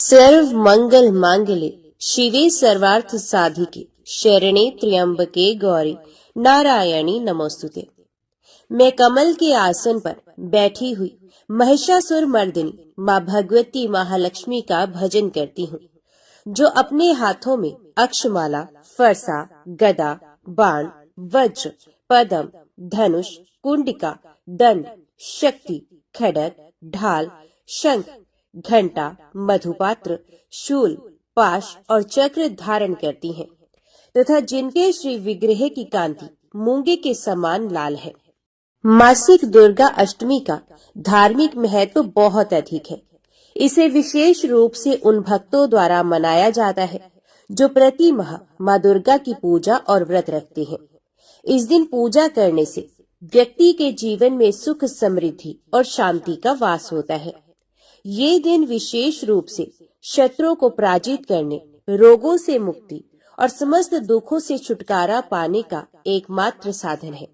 सर्व मंगल मांगल्ये शिवे सर्वार्थ साधिके शरणे त्र्यंबके गौरी नारायणी नमोस्तुते। मैं कमल के आसन पर बैठी हुई महिषासुर मर्दिनी माँ भगवती महालक्ष्मी का भजन करती हूँ, जो अपने हाथों में अक्षमाला, फरसा, गदा, बाण, वज्र, पदम, धनुष, कुंडिका, दंड, शक्ति, खड्ग, ढाल, शंख, घंटा, मधुपात्र, शूल, पाश और चक्र धारण करती हैं, तथा जिनके श्री विग्रह की कांति मूंगे के समान लाल है। मासिक दुर्गा अष्टमी का धार्मिक महत्व बहुत अधिक है। इसे विशेष रूप से उन भक्तों द्वारा मनाया जाता है जो प्रति माह माँ दुर्गा की पूजा और व्रत रखते हैं। इस दिन पूजा करने से व्यक्ति के जीवन में सुख, समृद्धि और शांति का वास होता है। ये दिन विशेष रूप से शत्रुओं को पराजित करने, रोगों से मुक्ति और समस्त दुखों से छुटकारा पाने का एकमात्र साधन है।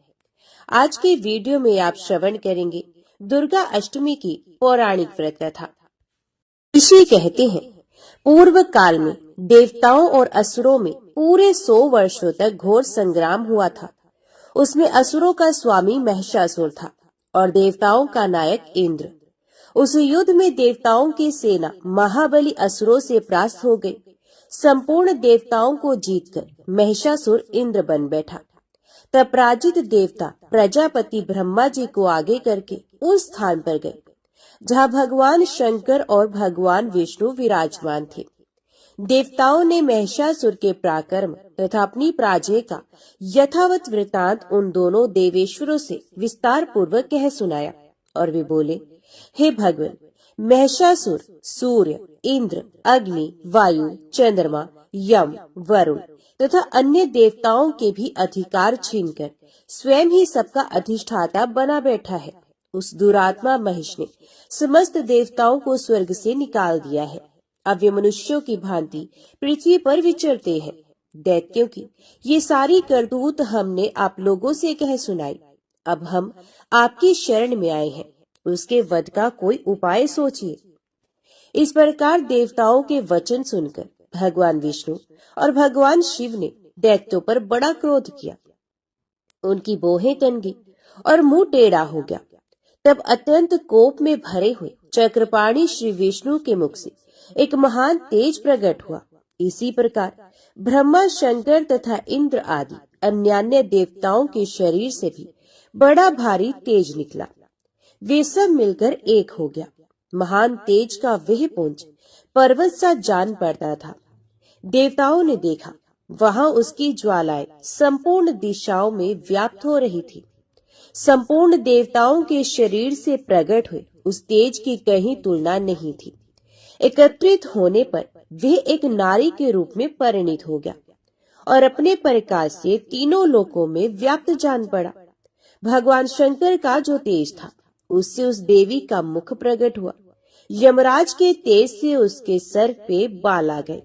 आज के वीडियो में आप श्रवण करेंगे दुर्गा अष्टमी की पौराणिक व्रत कथा। ऋषि कहते हैं, पूर्व काल में देवताओं और असुरों में पूरे 100 वर्षों तक घोर संग्राम हुआ था। उसमें असुरों का स्वामी महिषासुर था और देवताओं का नायक इंद्र। उस युद्ध में देवताओं की सेना महाबली असुरों से परास्त हो गई। संपूर्ण देवताओं को जीतकर महिषासुर इंद्र बन बैठा। तब पराजित देवता प्रजापति ब्रह्मा जी को आगे करके उस स्थान पर गए जहाँ भगवान शंकर और भगवान विष्णु विराजमान थे। देवताओं ने महिषासुर के पराक्रम तथा अपनी पराजय का यथावत वृतांत उन दोनों देवेश्वरों से विस्तार पूर्वक कह सुनाया और वे बोले, हे भगवान, महिषासुर सूर्य, इंद्र, अग्नि, वायु, चंद्रमा, यम, वरुण तथा अन्य देवताओं के भी अधिकार छीनकर स्वयं ही सबका अधिष्ठाता बना बैठा है। उस दुरात्मा महिष ने समस्त देवताओं को स्वर्ग से निकाल दिया है। अब वे मनुष्यों की भांति पृथ्वी पर विचरते हैं। दैत्यों की ये सारी करतूत हमने आप लोगों से कह सुनाई। अब हम आपकी शरण में आए हैं, उसके वध का कोई उपाय सोचिए। इस प्रकार देवताओं के वचन सुनकर भगवान विष्णु और भगवान शिव ने दैत्यों पर बड़ा क्रोध किया। उनकी भौहें तन गई और मुंह टेढ़ा हो गया। तब अत्यंत कोप में भरे हुए चक्रपाणी श्री विष्णु के मुख से एक महान तेज प्रकट हुआ। इसी प्रकार ब्रह्मा, शंकर तथा इंद्र आदि अन्यान्य देवताओं के शरीर से भी बड़ा भारी तेज निकला। वे सब मिलकर एक हो गया। महान तेज का वह पुंज पर्वत सा जान पड़ता था। देवताओं ने देखा, वहां उसकी ज्वालाएं संपूर्ण दिशाओं में व्याप्त हो रही थी। संपूर्ण देवताओं के शरीर से प्रकट हुए उस तेज की कहीं तुलना नहीं थी। एकत्रित होने पर वह एक नारी के रूप में परिणित हो गया और अपने प्रकाश से तीनों लोकों में व्याप्त जान पड़ा। भगवान शंकर का जो तेज था, उससे उस देवी का मुख प्रकट हुआ। यमराज के तेज से उसके सर पे बाल आ गए।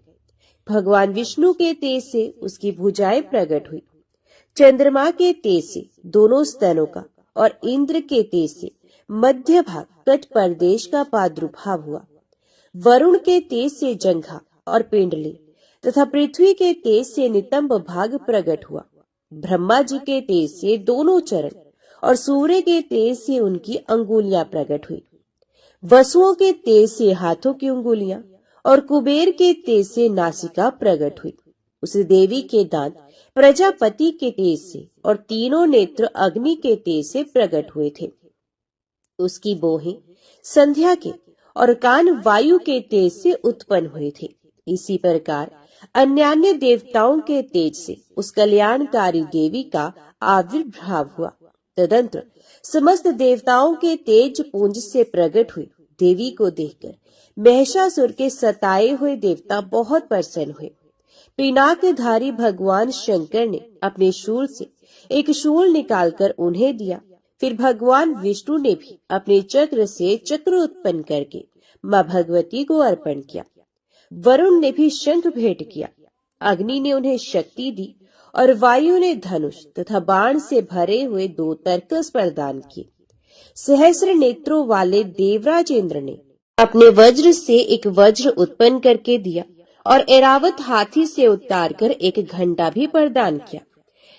भगवान विष्णु के तेज से उसकी भुजाएं प्रकट हुई। चंद्रमा के तेज से दोनों स्तनों का और इंद्र के तेज से मध्य भाग कट प्रदेश का प्रादुर्भाव हुआ। वरुण के तेज से जंघा और पिंडली तथा पृथ्वी के तेज से नितंब भाग प्रकट हुआ। ब्रह्मा जी के तेज से दोनों चरण और सूर्य के तेज से उनकी अंगुलियां प्रकट हुई। वसुओं के तेज से हाथों की अंगुलियां और कुबेर के तेज से नासिका प्रकट हुई। उस देवी के दांत प्रजापति के तेज से और तीनों नेत्र अग्नि के तेज से प्रकट हुए थे। उसकी बोहें संध्या के और कान वायु के तेज से उत्पन्न हुए थे। इसी प्रकार अन्यान्य देवताओं के तेज से उस कल्याणकारी देवी का आविर्भाव हुआ। तदंतर समस्त देवताओं के तेज पुंज से प्रकट हुई देवी को देखकर महिषासुर के सताए हुए देवता बहुत प्रसन्न हुए। पिनाकधारी भगवान शंकर ने अपने शूल से एक शूल निकालकर उन्हें दिया। फिर भगवान विष्णु ने भी अपने चक्र से चक्र उत्पन्न करके माँ भगवती को अर्पण किया। वरुण ने भी शंख भेंट किया। अग्नि ने उन्हें शक्ति दी और वायु ने धनुष तथा बाण से भरे हुए 2 तरकस प्रदान किए। सहस्र नेत्रों वाले देवराज इंद्र ने अपने वज्र से एक वज्र उत्पन्न करके दिया और ऐरावत हाथी से उतारकर एक घंटा भी प्रदान किया।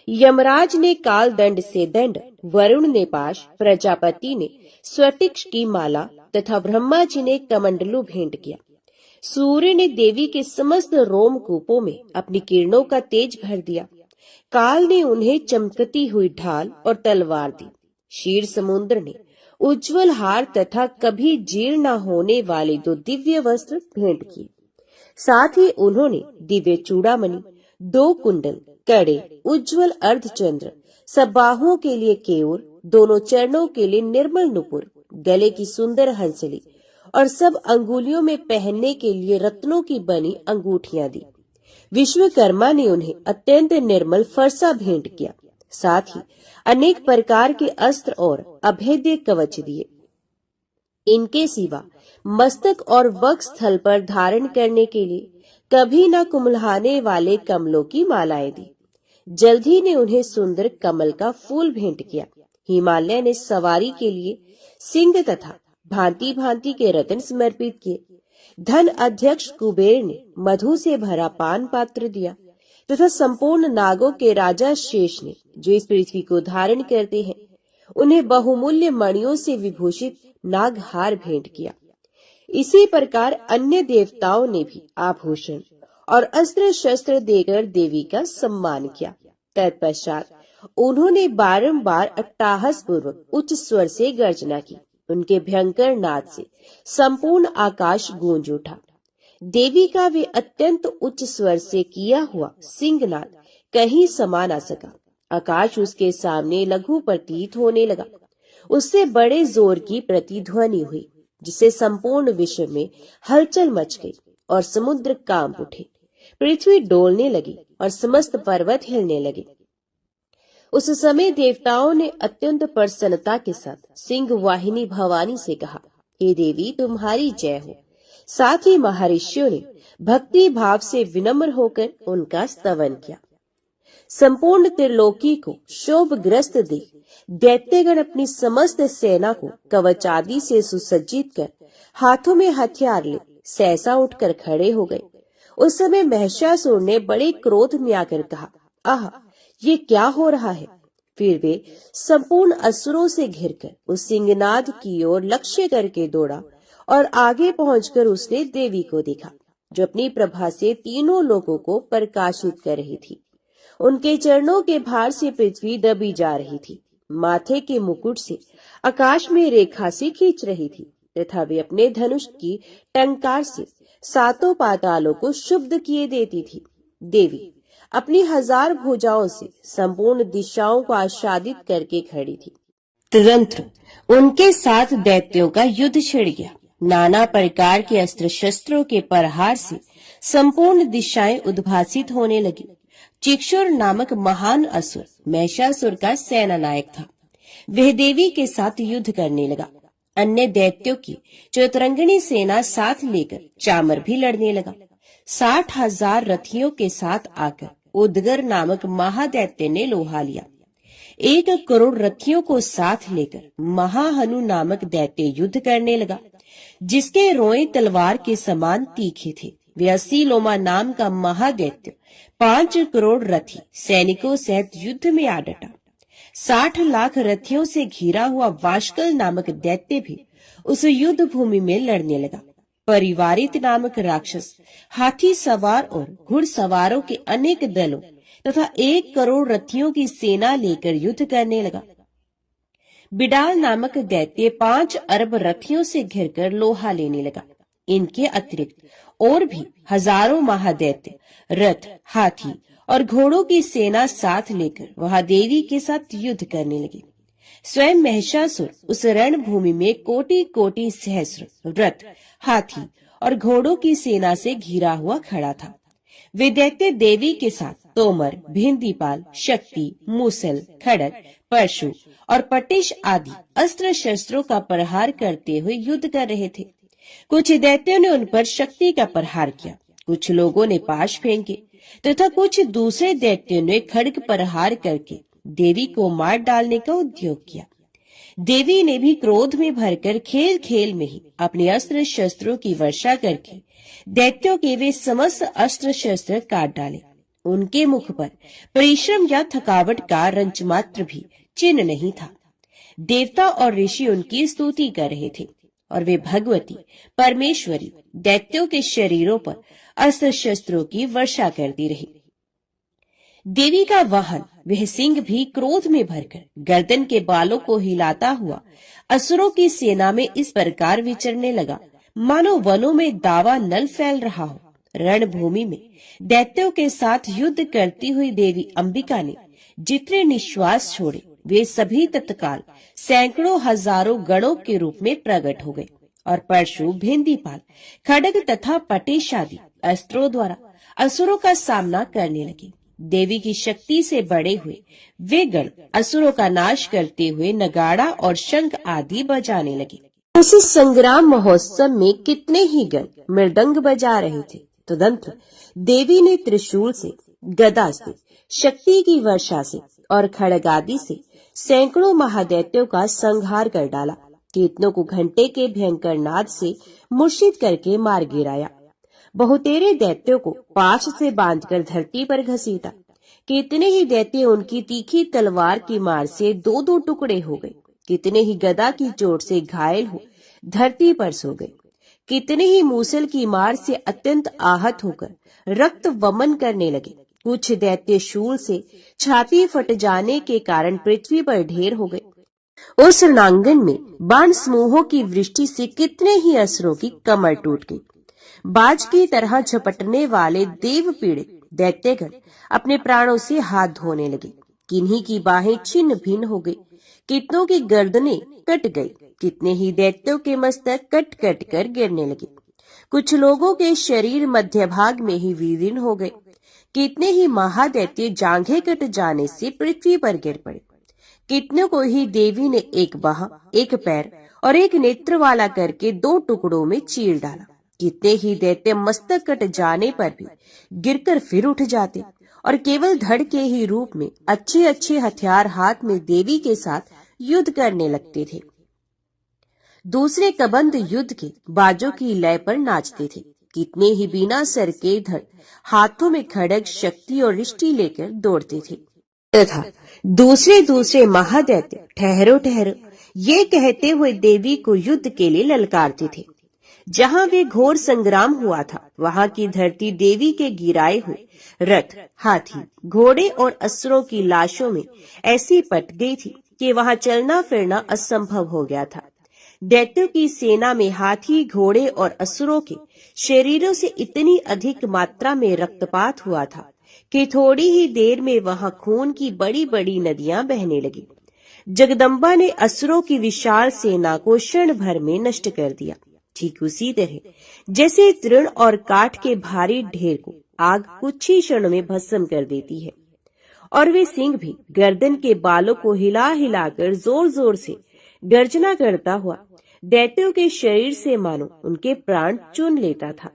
यमराज ने काल दंड से दंड, वरुण ने पाश, प्रजापति ने स्वटिक्ष की माला तथा ब्रह्मा जी ने कमंडलू भेंट किया। सूर्य ने देवी के समस्त रोमकूपों में अपनी किरणों का तेज भर दिया। काल ने उन्हें चमकती हुई ढाल और तलवार दी। क्षीर समुद्र ने उज्जवल हार तथा कभी जीर्ण न होने वाले 2 दिव्य वस्त्र भेंट किए। साथ ही उन्होंने दिव्य चूड़ामणि, 2 कुंडल, कड़े, उज्जवल अर्धचंद्र, सब बाहुओं के लिए केयूर, दोनों चरणों के लिए निर्मल नुपुर, गले की सुंदर हंसली और सब अंगुलियों में पहनने के लिए रत्नों की बनी अंगूठियां दी। विश्वकर्मा ने उन्हें अत्यंत निर्मल फरसा भेंट किया। साथ ही अनेक प्रकार के अस्त्र और अभेद्य कवच दिए। इनके सिवा मस्तक और वक्ष स्थल पर धारण करने के लिए कभी न कुम्हलाने वाले कमलों की मालाएं दी। जल्दी ने उन्हें सुंदर कमल का फूल भेंट किया। हिमालय ने सवारी के लिए सिंह तथा भांति भांति के रत्न समर्पित किए। धन अध्यक्ष कुबेर ने मधु से भरा पान पात्र दिया तथा संपूर्ण नागों के राजा शेष ने, जो इस पृथ्वी को धारण करते हैं, उन्हें बहुमूल्य मणियों से विभूषित नागहार भेंट किया। इसी प्रकार अन्य देवताओं ने भी आभूषण और अस्त्र शस्त्र देकर देवी का सम्मान किया। तत्पश्चात उन्होंने बारंबार अट्टहास पूर्वक उच्च स्वर से गर्जना की। उनके भयंकर नाद से संपूर्ण आकाश गूंज उठा। देवी का वे अत्यंत उच्च स्वर से किया हुआ सिंहनाद कहीं समा न सका। आकाश उसके सामने लघु प्रतीत होने लगा। उससे बड़े जोर की प्रतिध्वनि हुई, जिससे संपूर्ण विश्व में हलचल मच गई और समुद्र कांप उठे। पृथ्वी डोलने लगी और समस्त पर्वत हिलने लगे। उस समय देवताओं ने अत्यंत प्रसन्नता के साथ सिंह वाहिनी भवानी से कहा, हे देवी, तुम्हारी जय हो। साथ ही महर्षियों ने भक्ति भाव से विनम्र होकर उनका स्तवन किया। संपूर्ण त्रिलोकी को शोभग्रस्त देख दैत्यगण अपनी समस्त सेना को कवच आदि से सुसज्जित कर हाथों में हथियार ले सहसा उठकर खड़े हो गए। उस समय महिषासुर ने बड़े क्रोध में आकर कहा, आह, ये क्या हो रहा है। फिर वे संपूर्ण असुरों से घिरकर उस सिंहनाद की ओर लक्ष्य करके दौड़ा और आगे पहुंचकर उसने देवी को देखा, जो अपनी प्रभा से तीनों लोगों को प्रकाशित कर रही थी। उनके चरणों के भार से पृथ्वी दबी जा रही थी। माथे के मुकुट से आकाश में रेखा सी खींच रही थी तथा वे अपने धनुष की टंकार से 7 पातालों को शुद्ध किए देती थी। देवी अपनी 1000 भुजाओं से संपूर्ण दिशाओं को आच्छादित करके खड़ी थी। तुरंत उनके साथ दैत्यों का युद्ध छिड़ गया। नाना प्रकार के अस्त्र शस्त्रों के प्रहार से संपूर्ण दिशाएं उद्भासित होने लगी। चिक्षुर नामक महान असुर महिषासुर का सेना नायक था। वह देवी के साथ युद्ध करने लगा। अन्य दैत्यों की चतुरंगिणी सेना साथ लेकर चामर भी लड़ने लगा। 60,000 रथियों के साथ आकर उदगर नामक महादैत्य ने लोहा लिया। 1 करोड़ रथियों को साथ लेकर महाहनु नामक दैत्य युद्ध करने लगा, जिसके रोए तलवार के समान तीखे थे। वे 80 लोमा नाम का महादैत्य 5 करोड़ रथी सैनिकों सहित युद्ध में आ डटा। 60 लाख रथियों से घिरा हुआ वाशकल नामक दैत्य भी उस युद्ध भूमि में लड़ने लगा। परिवारित नामक राक्षस हाथी सवार और घुड़सवारों के अनेक दलों तथा 1 करोड़ रथियों की सेना लेकर युद्ध करने लगा। बिडाल नामक दैत्य 5 अरब रथियों से घिरकर लोहा लेने लगा। इनके अतिरिक्त और भी हजारों महादैत्य रथ, हाथी और घोड़ों की सेना साथ लेकर वहां देवी के साथ युद्ध करने लगे। स्वयं महिषासुर उस रणभूमि में कोटि कोटि सहस्र रथ, हाथी और घोड़ों की सेना से घिरा हुआ खड़ा था। वे दैत्य देवी के साथ तोमर, भिंदीपाल, शक्ति, मूसल, खड़ग, परशु और पटिश आदि अस्त्र शस्त्रों का प्रहार करते हुए युद्ध कर रहे थे। कुछ दैत्यों ने उन पर शक्ति का प्रहार किया, कुछ लोगों ने पाश फेंके तथा कुछ दूसरे दैत्यों ने खड्ग प्रहार करके देवी को मार डालने का उद्योग किया। देवी ने भी क्रोध में भरकर खेल खेल में ही अपने अस्त्र शस्त्रों की वर्षा करके दैत्यों के वे समस्त अस्त्र शस्त्र काट डाले। उनके मुख पर परिश्रम या थकावट का रंच मात्र भी चिन्ह नहीं था। देवता और ऋषि उनकी स्तुति कर रहे थे और वे भगवती परमेश्वरी दैत्यों के शरीरों पर अस्त्र शस्त्रों की वर्षा करती रही। देवी का वाहन वह सिंह भी क्रोध में भरकर गर्दन के बालों को हिलाता हुआ असुरों की सेना में इस प्रकार विचरने लगा, मानो वनों में दावा नल फैल रहा हो। रणभूमि में दैत्यों के साथ युद्ध करती हुई देवी अंबिका ने जितने निश्वास छोड़े वे सभी तत्काल सैकड़ों हजारों गणों के रूप में प्रकट हो गए और परशु, भेंदीपाल, खड्ग तथा पटेश आदि अस्त्रों द्वारा असुरों का सामना करने लगे। देवी की शक्ति से बड़े हुए वे गण असुरों का नाश करते हुए नगाड़ा और शंख आदि बजाने लगे। उस संग्राम महोत्सव में कितने ही गण मृदंग बजा रहे थे। तुरंत देवी ने त्रिशूल से, गदा से, शक्ति की वर्षा से और खड्ग आदि से सैकड़ों महादैत्यों का संहार कर डाला। कितनों को घंटे के भयंकर नाद से मूर्छित करके मार गिराया। बहुतेरे दैत्यों को पाश से बांधकर धरती पर घसीटा। कितने ही दैत्य उनकी तीखी तलवार की मार से दो दो टुकड़े हो गए। कितने ही गदा की चोट से घायल हो धरती पर सो गए। कितने ही मूसल की मार से अत्यंत आहत होकर रक्त वमन करने लगे। कुछ दैत्य शूल से छाती फट जाने के कारण पृथ्वी पर ढेर हो गए। उस रणांगन में बाण समूहों की वृष्टि से कितने ही असुरों की कमर टूट गई। बाज की तरह झपटने वाले देव पीड़ित दैत्यगण अपने प्राणों से हाथ धोने लगे। किन्हीं की बाहें छिन्न भिन्न हो गई, कितनों की गर्दनें कट गई। कितने ही दैत्यों के मस्तक कट कट कर गिरने लगे। कुछ लोगों के शरीर मध्य भाग में ही विलीन हो गए। कितने ही महादैत्य जांघें कट जाने से पृथ्वी पर गिर पड़े। कितने को ही देवी ने एक बाह, एक पैर और एक नेत्र वाला करके दो टुकड़ों में चीर डाला। कितने ही दैत्य मस्तक कट जाने पर भी गिरकर फिर उठ जाते और केवल धड़ के ही रूप में अच्छे अच्छे हथियार हाथ में देवी के साथ युद्ध करने लगते थे। दूसरे कबंध युद्ध के बाजों की लय पर नाचते थे। कितने ही बिना सर के धड़ हाथों में खड्ग, शक्ति और रिष्टि लेकर दौड़ते थे तथा दूसरे महादैत्य ठहरो ठहरो ये कहते हुए देवी को युद्ध के लिए ललकारते थे। जहाँ वे घोर संग्राम हुआ था वहाँ की धरती देवी के गिराए हुए रथ, हाथी, घोड़े और असुरों की लाशों में ऐसी पट गई थी कि वहाँ चलना फिरना असंभव हो गया था। दैत्यों की सेना में हाथी, घोड़े और असुरों के शरीरों से इतनी अधिक मात्रा में रक्तपात हुआ था कि थोड़ी ही देर में वहाँ खून की बड़ी बड़ी नदियां बहने लगी। जगदम्बा ने असुरों की विशाल सेना को क्षण भर में नष्ट कर दिया। ठीक उसी तरह जैसे तृण और काठ के भारी ढेर को आग कुछ ही क्षण में भस्म कर देती है। और वे सिंह भी गर्दन के बालों को हिला हिलाकर जोर जोर से गर्जना करता हुआ दैत्यों के शरीर से मानो उनके प्राण चुन लेता था।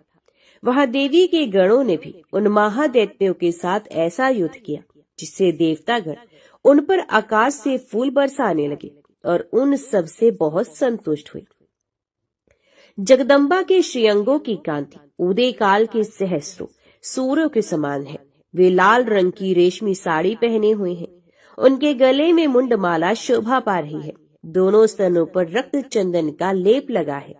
वहां देवी के गणों ने भी उन महादैत्यों के साथ ऐसा युद्ध किया जिससे देवतागण उन पर आकाश से फूल बरसाने लगे और उन सब से बहुत संतुष्ट हुए। जगदम्बा के श्रीअंगों की कांति उदय काल के सहस्रों सूर्यों के समान है। वे लाल रंग की रेशमी साड़ी पहने हुए हैं। उनके गले में मुंडमाला शोभा पा रही है। दोनों स्तनों पर रक्त चंदन का लेप लगा है।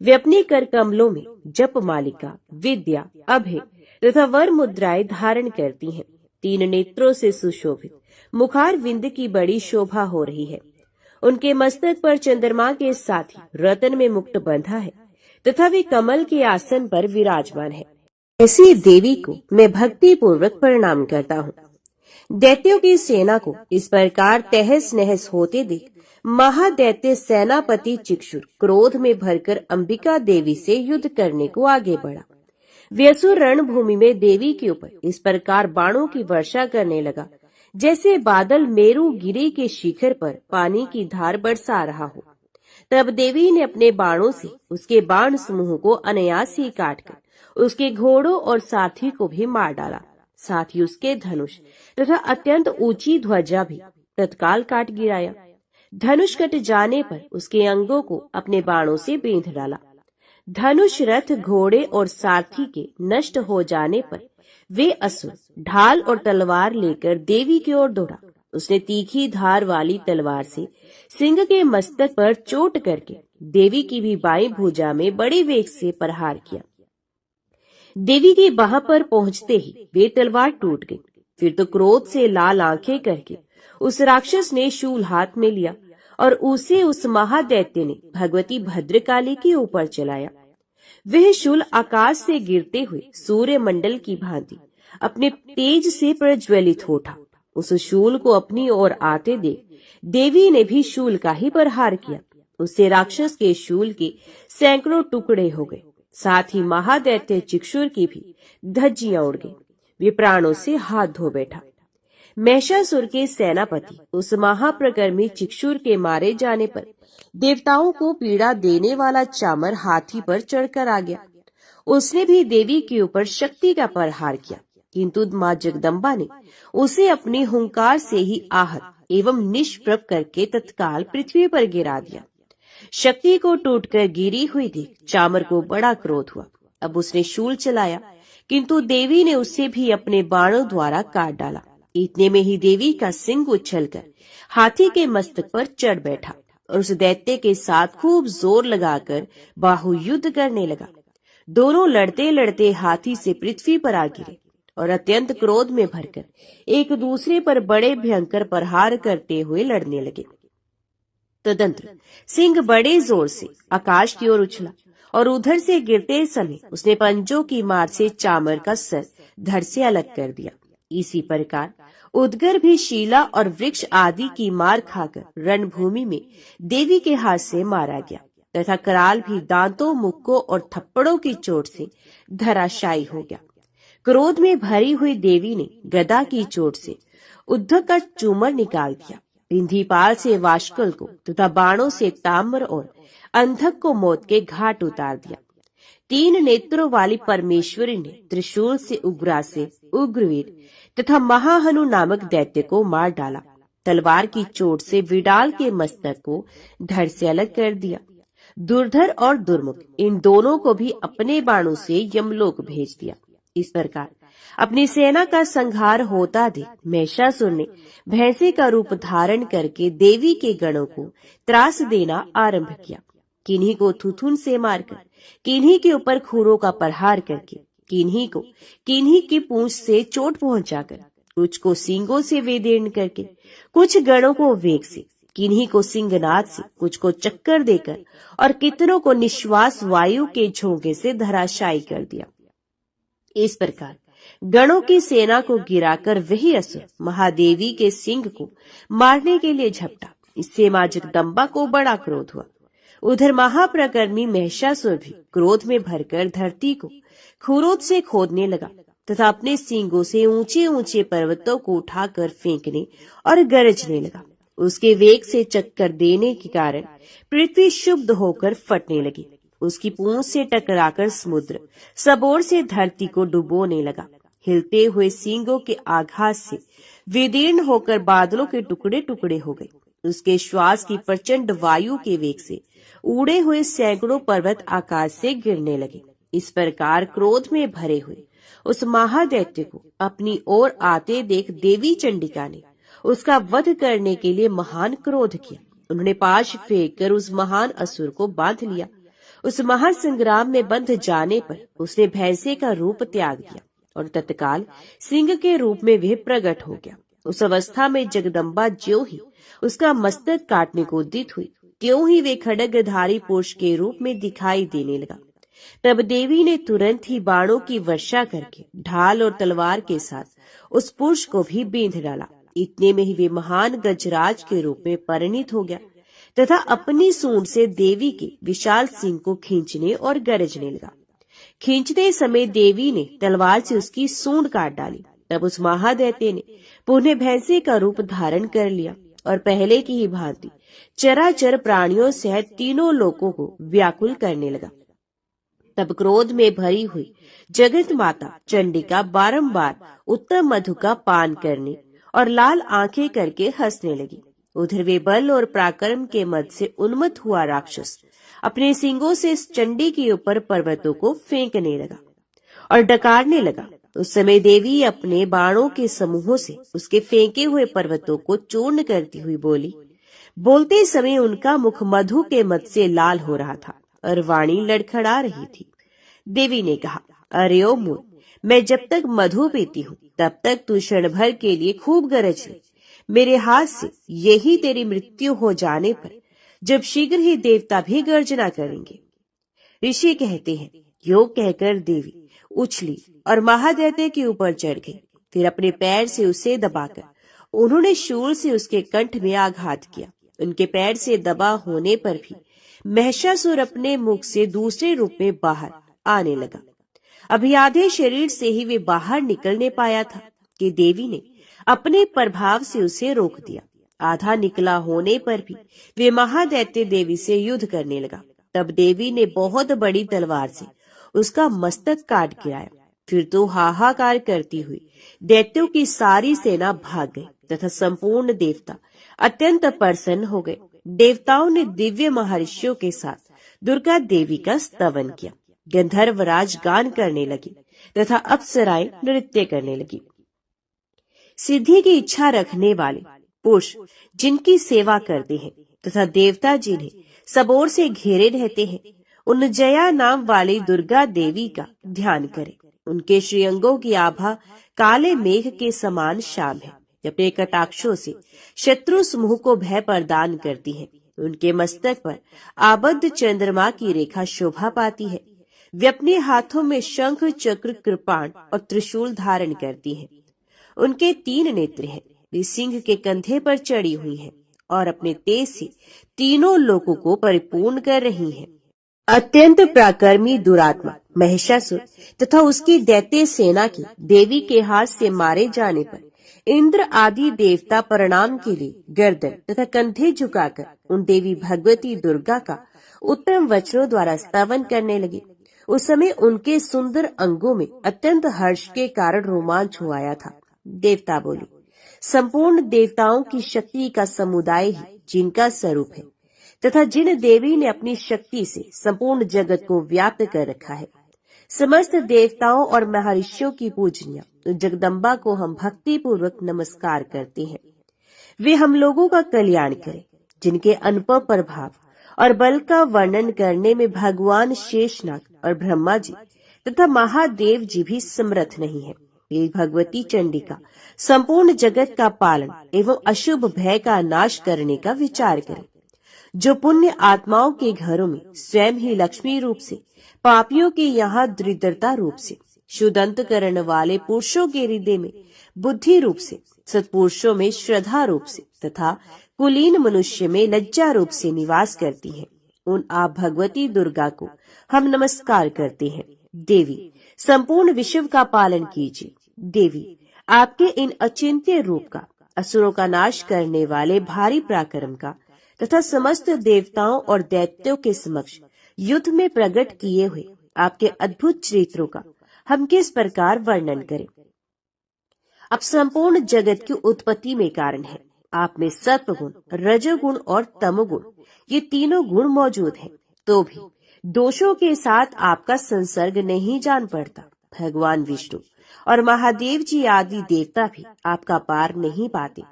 वे अपने कर कमलों में जप मालिका, विद्या, अभय तथा वर मुद्राएं धारण करती हैं। 3 नेत्रों से सुशोभित मुखार विंद की बड़ी शोभा हो रही है। उनके मस्तक पर चंद्रमा के साथ ही रतन में मुकुट बंधा है तथा वे कमल के आसन पर विराजमान है। ऐसी देवी को मैं भक्ति पूर्वक प्रणाम करता हूँ। दैत्यों की सेना को इस प्रकार तहस नहस होते देख महादैत्य सेनापति चिक्षुर क्रोध में भरकर अंबिका देवी से युद्ध करने को आगे बढ़ा। व्यसुर रणभूमि में देवी के ऊपर इस प्रकार बाणों की वर्षा करने लगा जैसे बादल मेरू गिरी के शिखर पर पानी की धार बरसा रहा हो। तब देवी ने अपने बाणों से उसके बाण समूह को अनायास ही काटकर उसके घोड़ों और साथी को भी मार डाला। साथ ही उसके धनुष तथा अत्यंत ऊंची ध्वजा भी तत्काल काट गिराया। धनुष कट जाने पर उसके अंगों को अपने बाणों से बेंध डाला। धनुष, रथ, घोड़े और सारथी के नष्ट हो जाने पर वे असुर ढाल और तलवार लेकर देवी की ओर दौड़ा। उसने तीखी धार वाली तलवार से सिंह के मस्तक पर चोट करके देवी की भी बाईं भुजा में बड़े वेग से प्रहार किया। देवी की बाह पर पहुंचते ही वे तलवार टूट गई। फिर तो क्रोध से लाल आंखें करके उस राक्षस ने शूल हाथ में लिया और उसे उस महादैत्य ने भगवती भद्रकाली के ऊपर चलाया। वह शूल आकाश से गिरते हुए सूर्य मंडल की भांति अपने तेज से प्रज्वलित हो उठा। उस शूल को अपनी ओर आते देख देवी ने भी शूल का ही प्रहार किया। उससे राक्षस के शूल के सैकड़ों टुकड़े हो गए। साथ ही महादैत्य चिक्षुर की भी धज्जियां उड़ गई। वे प्राणों से हाथ धो बैठा। महिषासुर के सेनापति उस महाप्रकर्मी चिक्षुर के मारे जाने पर देवताओं को पीड़ा देने वाला चामर हाथी पर चढ़कर आ गया। उसने भी देवी के ऊपर शक्ति का प्रहार किया, किंतु मां जगदम्बा ने उसे अपने हुंकार से ही आहत एवं निष्प्रभ करके तत्काल पृथ्वी पर गिरा दिया। शक्ति को टूटकर गिरी हुई देख चामर को बड़ा क्रोध हुआ। अब उसने शूल चलाया, किंतु देवी ने उसे भी अपने बाणों द्वारा काट डाला। इतने में ही देवी का सिंह उछलकर हाथी के मस्तक पर चढ़ बैठा और उस दैत्य के साथ खूब जोर लगाकर बाहु युद्ध करने लगा। दोनों लड़ते लड़ते हाथी से पृथ्वी पर आ गिरे और अत्यंत क्रोध में भरकर एक दूसरे पर बड़े भयंकर प्रहार करते हुए लड़ने लगे। तदंतर सिंह बड़े जोर से आकाश की ओर उछला और उधर से गिरते समय उसने पंजों की मार से चामर का सर धड़ से अलग कर दिया। इसी प्रकार उदगर भी शीला और वृक्ष आदि की मार खाकर रणभूमि में देवी के हाथ से मारा गया तथा कराल भी दांतों, मुक्कों और थप्पड़ों की चोट से धराशायी हो गया। क्रोध में भरी हुई देवी ने गदा की चोट से उद्धव का चूमर निकाल दिया। बिंधीपाल से वाशकल को तथा बाणों से ताम्र और अंधक को मौत के घाट उतार दिया। 3 नेत्रों वाली परमेश्वरी ने त्रिशूल से उग्रा से उग्रवीर तथा महाहनु नामक दैत्य को मार डाला। तलवार की चोट से विडाल के मस्तक को धड़ से अलग कर दिया। दुर्धर और दुर्मुख इन दोनों को भी अपने बाणों से यमलोक भेज दिया। इस प्रकार अपनी सेना का संहार होता देख महिषासुर ने भैंसे का रूप धारण करके देवी के गणों को त्रास देना आरंभ किया। किन्हीं को थुथुन से मारकर, किन्हीं के ऊपर खूरों का प्रहार करके, किन्हीं की पूंछ से चोट पहुंचाकर, कुछ को सींगों से वेदीर्ण करके, कुछ गणों को वेग से, किन्हीं को सिंहनाद से, कुछ को चक्कर देकर और कितनों को निश्वास वायु के झोंके से धराशायी कर दिया। इस प्रकार गणों की सेना को गिराकर वही असुर महादेवी के सिंह को मारने के लिए झपटा। इससे मां जगदम्बा को बड़ा क्रोध हुआ। उधर महाप्रकर्मी महिषासुर भी क्रोध में भरकर धरती को खुरोद से खोदने लगा तथा अपने सींगों से ऊंचे ऊंचे पर्वतों को उठाकर फेंकने और गरजने लगा। उसके वेग से चक्कर देने के कारण पृथ्वी शुद्ध होकर फटने लगी। उसकी पूंछ से टकराकर समुद्र सबोर से धरती को डुबोने लगा। हिलते हुए सींगों के आघात से विदीर्ण होकर बादलों के टुकड़े टुकड़े हो गए। उसके श्वास की प्रचंड वायु के वेग से उड़े हुए सैकड़ों पर्वत आकाश से गिरने लगे। इस प्रकार क्रोध में भरे हुए उस महादैत्य को अपनी ओर आते देख देवी चंडिका ने उसका वध करने के लिए महान क्रोध किया। उन्होंने पाश फेंक कर उस महान असुर को बांध लिया। उस महासंग्राम में बंध जाने पर उसने भैंसे का रूप त्याग दिया और तत्काल सिंह के रूप में वह प्रकट हो गया। उस अवस्था में जगदम्बा ज्यों ही उसका मस्तक काटने को उद्यत हुई, त्यों ही वे खड्गधारी पुरुष के रूप में दिखाई देने लगा। तब देवी ने तुरंत ही बाणों की वर्षा करके ढाल और तलवार के साथ उस पुरुष को भी बींध डाला। इतने में ही वे महान गजराज के रूप में परिणित हो गया तथा अपनी सूंड से देवी के विशाल सिंह को खींचने और गरजने लगा। खींचते समय देवी ने तलवार से उसकी सूंड काट डाली। तब उस महादैत्य ने पुनः भैंसे का रूप धारण कर लिया और पहले की ही भांति चराचर प्राणियों सहित तीनों लोकों को व्याकुल करने लगा। तब क्रोध में भरी हुई जगत माता चंडिका बारंबार उत्तम मधु का पान करने और लाल आंखें करके हंसने लगी। उधर वे बल और पराक्रम के मद से उन्मत्त हुआ राक्षस अपने सींगों से इस चंडी के ऊपर पर्वतों को फेंकने लगा और डकारने लगा। उस समय देवी अपने बाणों के समूहों से उसके फेंके हुए पर्वतों को चूर्ण करती हुई बोली। बोलते समय उनका मुख मधु के मद से लाल हो रहा था और वाणी लड़खड़ा रही थी। देवी ने कहा, अरे ओ मूर्ख, मैं जब तक मधु पीती हूँ तब तक तू क्षण भर के लिए खूब गरज ले। मेरे हाथ से यही तेरी मृत्यु हो जाने पर जब शीघ्र ही देवता भी गर्जना करेंगे। ऋषि कहते हैं, यो कहकर देवी उछली और महादैत्य के ऊपर चढ़ गई। फिर अपने पैर से उसे दबाकर उन्होंने शूल से उसके कंठ में आघात किया। उनके पैर से दबा होने पर भी महिषासुर अपने मुख से दूसरे रूप में बाहर आने लगा। अभी आधे शरीर से ही वे बाहर निकलने पाया था कि देवी ने अपने प्रभाव से उसे रोक दिया। आधा निकला होने पर भी वे महादैत्य देवी से युद्ध करने लगा। तब देवी ने बहुत बड़ी तलवार से उसका मस्तक काट गिराया। फिर तो हाहाकार करती हुई दैत्यों की सारी सेना भाग गई तथा संपूर्ण देवता अत्यंत प्रसन्न हो गए। देवताओं ने दिव्य महर्षियों के साथ दुर्गा देवी का स्तवन किया। गंधर्वराज गान करने लगे तथा अप्सराएं नृत्य करने लगी। सिद्धि की इच्छा रखने वाले पुरुष जिनकी सेवा करते हैं तथा देवता जिन्हें सब ओर से घेरे रहते हैं, उन जया नाम वाली दुर्गा देवी का ध्यान करें। उनके श्रीअंगों की आभा काले मेघ के समान श्याम है। अपने कटाक्षों से शत्रु समूह को भय प्रदान करती है। उनके मस्तक पर आबद्ध चंद्रमा की रेखा शोभा पाती है। वे अपने हाथों में शंख, चक्र, कृपाण और त्रिशूल धारण करती हैं। उनके 3 नेत्र हैं। वे सिंह के कंधे पर चढ़ी हुई हैं और अपने तेज से तीनों लोकों को परिपूर्ण कर रही हैं। अत्यंत पराक्रमी दुरात्मा महिषासुर तथा उसकी दैत्य सेना की देवी के हाथ से मारे जाने पर इंद्र आदि देवता प्रणाम के लिए गर्दन तथा कंधे झुकाकर उन देवी भगवती दुर्गा का उत्तम वचनों द्वारा स्तवन करने लगे। उस समय उनके सुंदर अंगों में अत्यंत हर्ष के कारण रोमांच हो आया था। देवता बोले, संपूर्ण देवताओं की शक्ति का समुदाय ही जिनका स्वरूप है तथा जिन देवी ने अपनी शक्ति से संपूर्ण जगत को व्याप्त कर रखा है, समस्त देवताओं और महर्षियों की पूजनीय जगदम्बा को हम भक्ति पूर्वक नमस्कार करते हैं। वे हम लोगों का कल्याण करें। जिनके अनुभव प्रभाव और बल का वर्णन करने में भगवान शेषनाग और ब्रह्मा जी तथा महादेव जी भी समर्थ नहीं है। ये भगवती चंडिका संपूर्ण जगत का पालन एवं अशुभ भय का नाश करने का विचार करें। जो पुण्य आत्माओं के घरों में स्वयं ही लक्ष्मी रूप से, पापियों के यहाँ दरिद्रता रूप से, शुद्ध अंतकरण वाले पुरुषों के हृदय में बुद्धि रूप से, सत्पुरुषों में श्रद्धा रूप से तथा कुलीन मनुष्य में लज्जा रूप से निवास करती हैं, उन आप भगवती दुर्गा को हम नमस्कार करते हैं। देवी, संपूर्ण विश्व का पालन कीजिए। देवी, आपके इन अचिंत्य रूप का, असुरों का नाश करने वाले भारी पराक्रम का तथा समस्त देवताओं और दैत्यों के समक्ष युद्ध में प्रकट किए हुए आपके अद्भुत चरित्रों का हम किस प्रकार वर्णन करें। अब संपूर्ण जगत की उत्पत्ति में कारण है। आप में सत्वगुण, रजोगुण और तमोगुण, ये तीनों गुण मौजूद हैं, तो भी दोषों के साथ आपका संसर्ग नहीं जान पड़ता। भगवान विष्णु और महादेव जी आदि देवता भी आपका पार नहीं पाते।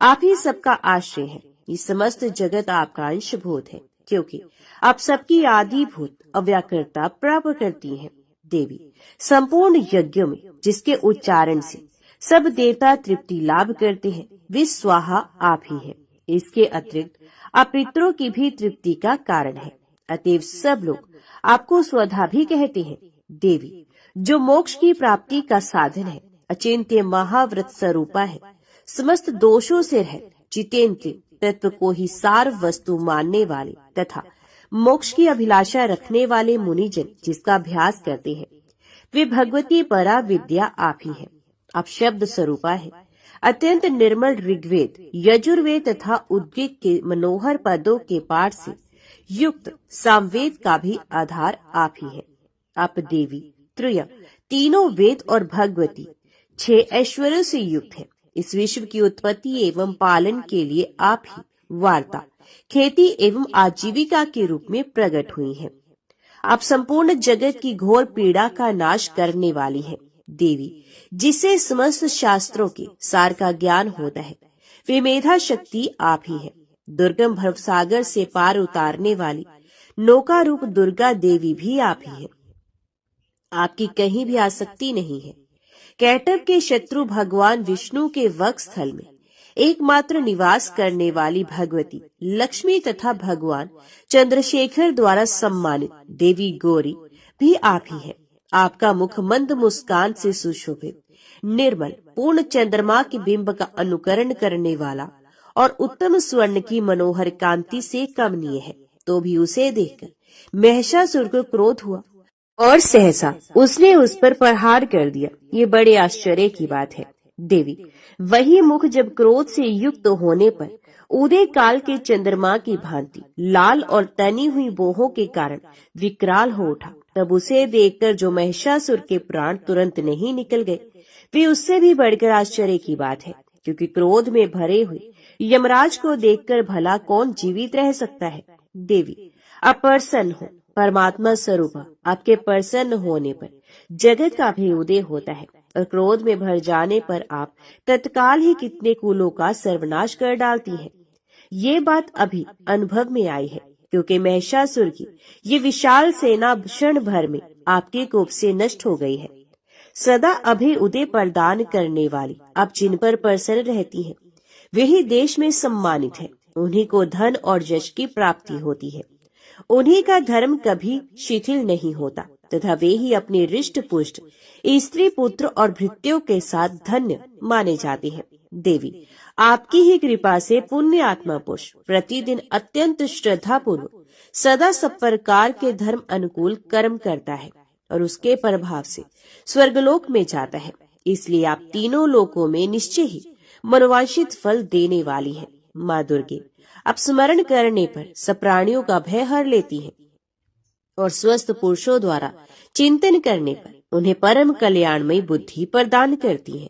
आप ही सबका आश्रय है। ये समस्त जगत आपका अंशभूत है, क्योंकि आप सबकी आदिभूत अव्याकृता प्राप्त करती हैं। देवी, संपूर्ण यज्ञों में जिसके उच्चारण से सब देवता तृप्ति लाभ करते हैं, वे स्वाहा आप ही हैं। इसके अतिरिक्त आप पितरों की भी तृप्ति का कारण है। अतएव सब लोग आपको स्वधा भी कहते हैं। देवी, जो मोक्ष की प्राप्ति का साधन है, अचिंत्य महाव्रत स्वरूपा है, समस्त दोषों से रहित जितेंद्रिय तत्व को ही सार वस्तु मानने वाले तथा मोक्ष की अभिलाषा रखने वाले मुनिजन जिसका अभ्यास करते हैं, वे भगवती परा विद्या आप ही है। आप शब्द स्वरूपा है। अत्यंत निर्मल ऋग्वेद, यजुर्वेद तथा उद्गीत के मनोहर पदों के पाठ से युक्त सामवेद का भी आधार आप ही है। आप देवी, त्रय, तीनों वेद और भगवती 6 ऐश्वर्यों से युक्त है। इस विश्व की उत्पत्ति एवं पालन के लिए आप ही वार्ता, खेती एवं आजीविका के रूप में प्रकट हुई हैं। आप संपूर्ण जगत की घोर पीड़ा का नाश करने वाली है देवी, जिसे समस्त शास्त्रों के सार का ज्ञान होता है। वे मेधा शक्ति आप ही है। दुर्गम भवसागर से पार उतारने वाली नौका रूप दुर्गा देवी भी आप ही है। आपकी कहीं भी आसक्ति नहीं है। कैटभ के शत्रु भगवान विष्णु के वक्ष स्थल में एकमात्र निवास करने वाली भगवती लक्ष्मी तथा भगवान चंद्रशेखर द्वारा सम्मानित देवी गौरी भी आप ही है। आपका मुख मंद मुस्कान से सुशोभित, निर्मल, पूर्ण चंद्रमा के बिंब का अनुकरण करने वाला और उत्तम स्वर्ण की मनोहर कांति से कमनीय है। तो भी उसे देखकर महिषासुर को क्रोध हुआ और सहसा उसने उस पर प्रहार कर दिया। ये बड़े आश्चर्य की बात है देवी। वही मुख जब क्रोध से युक्त होने पर उदय काल के चंद्रमा की भांति लाल और तनी हुई बोहों के कारण विकराल हो उठा, तब उसे देखकर जो महिषासुर के प्राण तुरंत नहीं निकल गए, वे उससे भी बढ़कर आश्चर्य की बात है। क्योंकि क्रोध में भरे हुए यमराज को देखकर भला कौन जीवित रह सकता है। देवी, आप प्रसन्न हो, परमात्मा स्वरूप आपके प्रसन्न होने पर जगत का भी उदय होता है और क्रोध में भर जाने पर आप तत्काल ही कितने कुलों का सर्वनाश कर डालती हैं। ये बात अभी अनुभव में आई है, क्योंकि महिषासुर की ये विशाल सेना क्षण भर में आपके कोप से नष्ट हो गई है। सदा अभी उदय प्रदान करने वाली आप जिन पर प्रसन्न रहती हैं, वही देश में सम्मानित है। उन्हीं को धन और यश की प्राप्ति होती है। उन्हीं का धर्म कभी शिथिल नहीं होता तथा वे ही अपने रिष्ट पुष्ट स्त्री पुत्र और भृत्यों के साथ धन्य माने जाते हैं। देवी, आपकी ही कृपा से पुण्य आत्मा पुरुष प्रतिदिन अत्यंत श्रद्धा पूर्वक सदा सब प्रकार के धर्म अनुकूल कर्म करता है और उसके प्रभाव से स्वर्गलोक में जाता है। इसलिए आप तीनों लोकों में निश्चय ही मनोवांछित फल देने वाली है। माँ दुर्गे, आप स्मरण करने पर सब प्राणियों का भय हर लेती है और स्वस्थ पुरुषों द्वारा चिंतन करने पर उन्हें परम कल्याणमयी बुद्धि प्रदान करती है।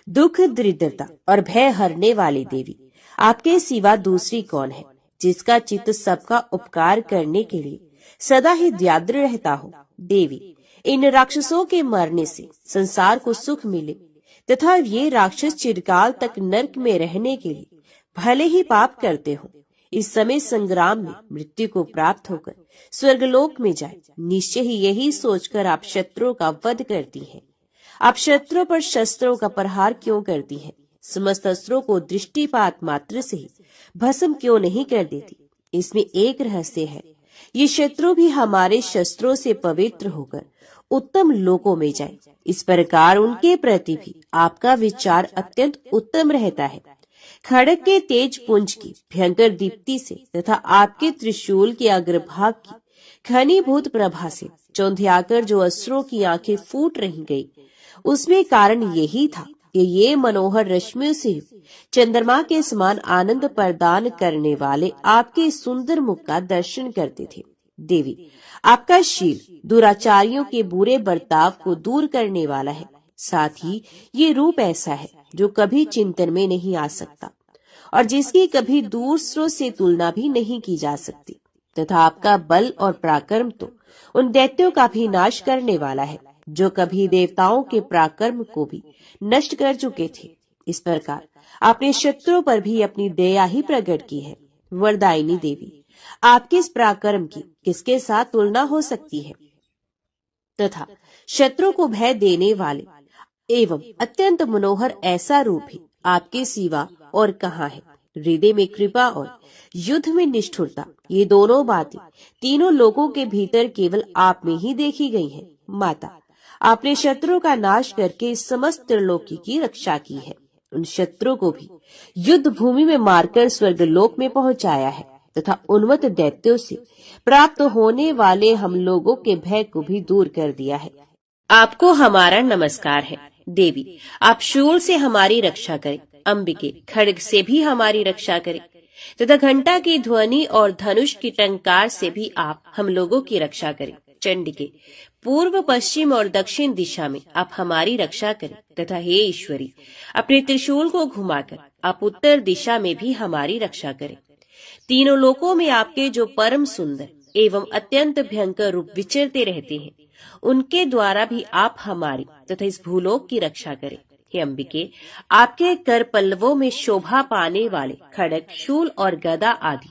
दुख, दरिद्रता और भय हरने वाली देवी, आपके सिवा दूसरी कौन है जिसका चित्त सबका उपकार करने के लिए सदा ही व्याग्र रहता हो। देवी, इन राक्षसों के मरने से संसार को सुख मिले तथा ये राक्षस चिरकाल तक नरक में रहने के लिए भले ही पाप करते हो, इस समय संग्राम में मृत्यु को प्राप्त होकर स्वर्गलोक में जाए, निश्चय ही यही सोचकर आप शत्रुओं का वध करती हैं। आप शत्रुओं पर शस्त्रों का प्रहार क्यों करती हैं? समस्त अस्त्रों को दृष्टिपात मात्र से ही भस्म क्यों नहीं कर देती? इसमें एक रहस्य है। ये शत्रु भी हमारे शस्त्रों से पवित्र होकर उत्तम लोकों में जाए, इस प्रकार उनके प्रति भी आपका विचार अत्यंत उत्तम रहता है। खड़ग के तेज पुंज की भयंकर दीप्ति से तथा आपके त्रिशूल के अग्रभाग की घनीभूत प्रभा से चौंधियाकर जो अस्त्रों की आंखें फूट रही गई, उसमें कारण यही था कि ये मनोहर रश्मियों से चंद्रमा के समान आनंद प्रदान करने वाले आपके सुंदर मुख का दर्शन करते थे। देवी, आपका शील दुराचारियों के बुरे बर्ताव को दूर करने वाला है। साथ ही ये रूप ऐसा है जो कभी चिंतन में नहीं आ सकता और जिसकी कभी दूसरों से तुलना भी नहीं की जा सकती, तथा आपका बल और पराक्रम तो उन दैत्यों का भी नाश करने वाला है जो कभी देवताओं के पराक्रम को भी नष्ट कर चुके थे। इस प्रकार आपने शत्रुओं पर भी अपनी दया ही प्रकट की है। वरदायिनी देवी, आपके इस पराक्रम की किसके साथ तुलना हो सकती है? तथा शत्रु को भय देने वाले एवं अत्यंत मनोहर ऐसा रूप ही आपके सिवा और कहाँ है? हृदय में कृपा और युद्ध में निष्ठुरता, ये दोनों बातें तीनों लोगों के भीतर केवल आप में ही देखी गई हैं। माता, आपने शत्रु का नाश करके समस्त त्रिलोकी की रक्षा की है। उन शत्रु को भी युद्ध भूमि में मारकर स्वर्गलोक में पहुंचाया है तथा उन्मत्त दैत्यों से प्राप्त होने वाले हम लोगों के भय को भी दूर कर दिया है। आपको हमारा नमस्कार है। देवी, आप शूल से हमारी रक्षा करें, अंबिके खड्ग से भी हमारी रक्षा करें तथा घंटा की ध्वनि और धनुष की टंकार से भी आप हम लोगों की रक्षा करें। चंडिके, पूर्व, पश्चिम और दक्षिण दिशा में आप हमारी रक्षा करें तथा हे ईश्वरी, अपने त्रिशूल को घुमाकर आप उत्तर दिशा में भी हमारी रक्षा करें। तीनों लोकों में आपके जो परम सुंदर एवं अत्यंत भयंकर रूप विचरते रहते हैं, उनके द्वारा भी आप हमारी तथा इस भूलोक की रक्षा करें। हे अंबिके, आपके कर पल्लवों में शोभा पाने वाले खड्ग, शूल और गदा आदि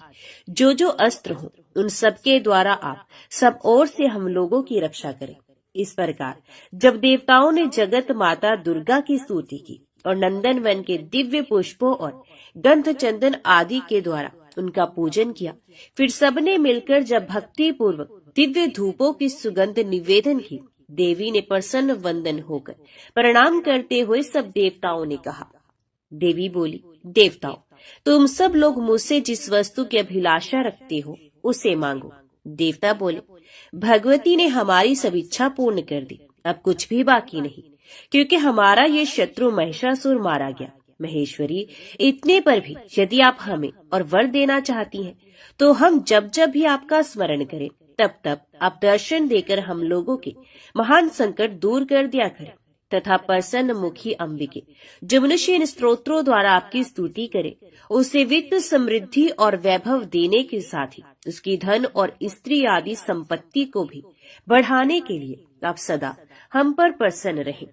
जो अस्त्र हो, उन सबके द्वारा आप सब ओर से हम लोगों की रक्षा करें। इस प्रकार जब देवताओं ने जगत माता दुर्गा की स्तुति की और नंदन वन के दिव्य पुष्पों और गंध चंदन आदि के द्वारा उनका पूजन किया, फिर सबने मिलकर जब भक्ति पूर्वक दिव्य धूपों की सुगंध निवेदन की, देवी ने प्रसन्न वंदन होकर प्रणाम करते हुए सब देवताओं ने कहा। देवी बोली, देवताओं, तुम सब लोग मुझसे जिस वस्तु की अभिलाषा रखते हो उसे मांगो। देवता बोले, भगवती ने हमारी सब इच्छा पूर्ण कर दी, अब कुछ भी बाकी नहीं, क्योंकि हमारा ये शत्रु महिषासुर मारा गया। महेश्वरी, इतने पर भी यदि आप हमें और वर देना चाहती हैं, तो हम जब जब भी आपका स्मरण करें, तब तब आप दर्शन देकर हम लोगों के महान संकट दूर कर दिया करें तथा प्रसन्न मुखी अंबिके, जो मनुष्य इन स्तोत्रों द्वारा आपकी स्तुति करे, उसे वित्त, समृद्धि और वैभव देने के साथ ही उसकी धन और स्त्री आदि संपत्ति को भी बढ़ाने के लिए आप सदा हम पर प्रसन्न रहे।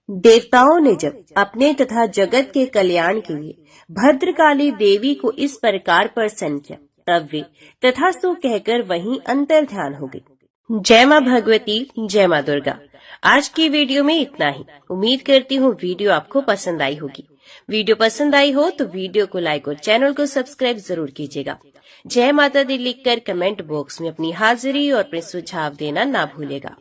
देवताओं ने जब अपने तथा जगत के कल्याण के लिए भद्रकाली देवी को इस प्रकार प्रसन्न किया, तब वे तथास्तु कहकर वहीं अंतर ध्यान हो गई। जय माँ भगवती, जय माँ दुर्गा। आज की वीडियो में इतना ही। उम्मीद करती हूँ वीडियो आपको पसंद आई होगी। वीडियो पसंद आई हो तो वीडियो को लाइक और चैनल को सब्सक्राइब जरूर कीजिएगा। जय माता दी लिखकर कमेंट बॉक्स में अपनी हाजिरी और अपने सुझाव देना ना भूलेगा।